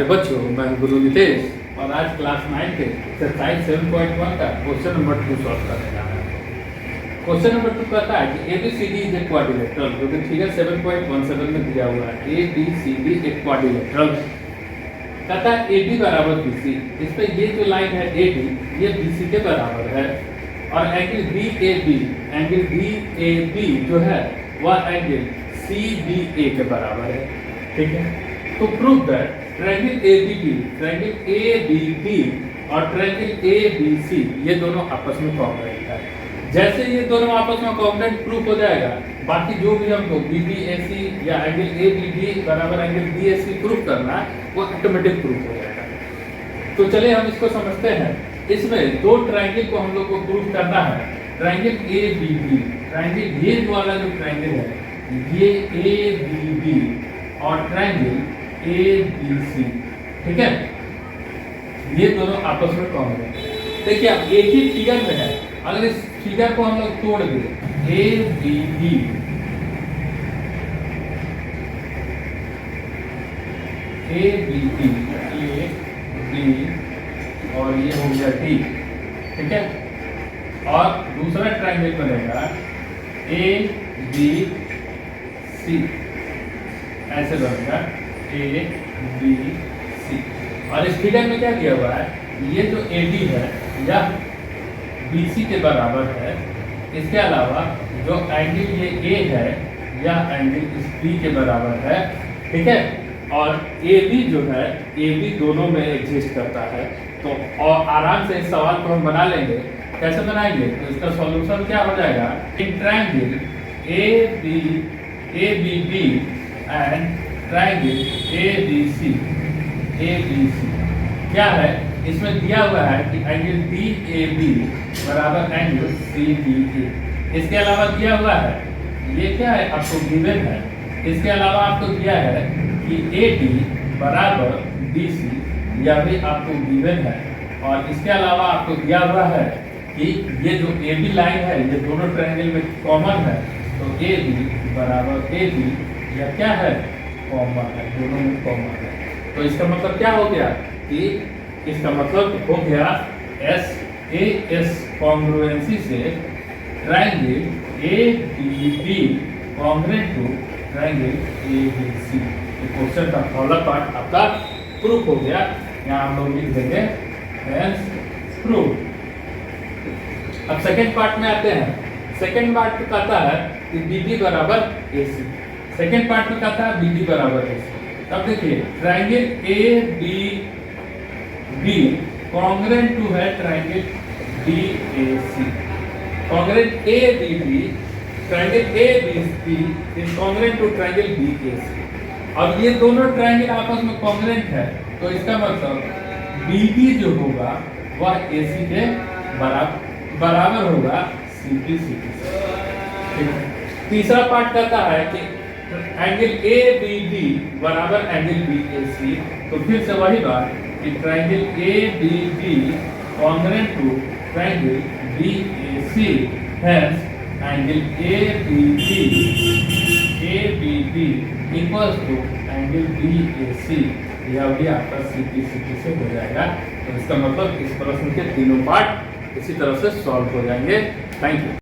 प्यारे बच्चों, मैं गुरु नितेश और आज क्लास 9 के एक्सरसाइज 7.1 का क्वेश्चन नंबर 2 सॉल्व करने जा रहे हैं। क्वेश्चन नंबर 2 कहता है कि ABCD इज ए क्वाड्रिलेटरल, जो कि फिगर 7.17 में दिया हुआ है। ABCD एक क्वाड्रिलेटरल है। कहता है AB बराबर BC, इस पे ये जो लाइन है AB ये BC के बराबर है और एंगल BAB जो है वह एंगल CBA के बराबर है। ठीक है, तो प्रूव दैट ट्रायंगल ABB और ट्रायंगल ABC ये दोनों आपस में कॉन्ग्रुएंट है। जैसे ये दोनों आपस में कॉन्ग्रुएंट प्रूफ हो जाएगा, बाकी जो भी हमको BBAC या एंगल ABB बराबर एंगल BAC प्रूफ करना है वो ऑटोमेटिक प्रूफ हो जाएगा। तो चलिए हम इसको समझते हैं। इसमें दो ट्रायंगल को हम लोग को प्रूफ करना है। ट्रायंगल ABB, ट्रायंगल ये वाला जो ट्रायंगल है ये ABB और ट्रायंगल ABC, ठीक है, ये दोनों आपस में कॉन्ग्रुएंट है। देखिए अब एक ही फिगर में है, अगर इस फिगर को हम लोग तोड़ दें ABB और ये हो गया D, ठीक है, और दूसरा ट्रायंगल बनेगा ABC, ऐसे बनेगा ABC। और इस फिगर में क्या किया हुआ है, ये जो AD है यह BC के बराबर है। इसके अलावा जो एंगल ये A है यह एंगल इस B के बराबर है, ठीक है, और AB जो है AB दोनों में एग्जिस्ट करता है। तो और आराम से इस सवाल को हम बना लेंगे। कैसे बनाएंगे, तो इसका सॉल्यूशन क्या हो जाएगा, in triangle ABB and triangle ABC क्या है, इसमें दिया हुआ है कि एंगल DAB बराबर एंगल CBA। इसके अलावा दिया हुआ है, ये क्या है आपको गिवन है। इसके अलावा आपको दिया है कि AD बराबर BC, यह भी आपको गिवन है। और इसके अलावा आपको दिया हुआ है कि ये जो AB लाइन है ये दोनों ट्रायंगल में कॉमन है, तो AB बराबर AB यह क्या है, कॉमन है, दोनों में कॉमन है। तो इसका मतलब क्या हो गया कि इसका मतलब हो गया SAS कॉन्ग्रुएंसी से triangle ABB congruent to triangle ABC। Question का पहला पार्ट आपका प्रूफ हो गया। यहाँ हम लोग लिख देंगे हेंस प्रूफ। अब सेकेंड पार्ट में आते हैं। सेकेंड पार्ट में कहता है कि BB बराबर AC। सेकेंड पार्ट में कहता है BB बराबर AC। अब देखिए ट्रायंगल ABB कॉन्ग्रुएंट टू है triangle BAC। Congruent ABB triangle ABC is congruent to triangle BAC। अब ये दोनों ट्रायंगल आपस में कॉन्ग्रुएंट है, तो इसका मतलब BB जो होगा वह AC के बराबर होगा CP। तीसरा पार्ट कहता है कि एंगल ABB बराबर एंगल BAC। तो फिर से वही बात कि triangle ABB congruent to triangle BAC, hence angle ABB equals to angle BAC, यह भी आपका CP से हो जाएगा। तो इसका मतलब इस प्रश्न के तीनों पार्ट इसी तरह से सॉल्व हो जाएंगे। Thank you.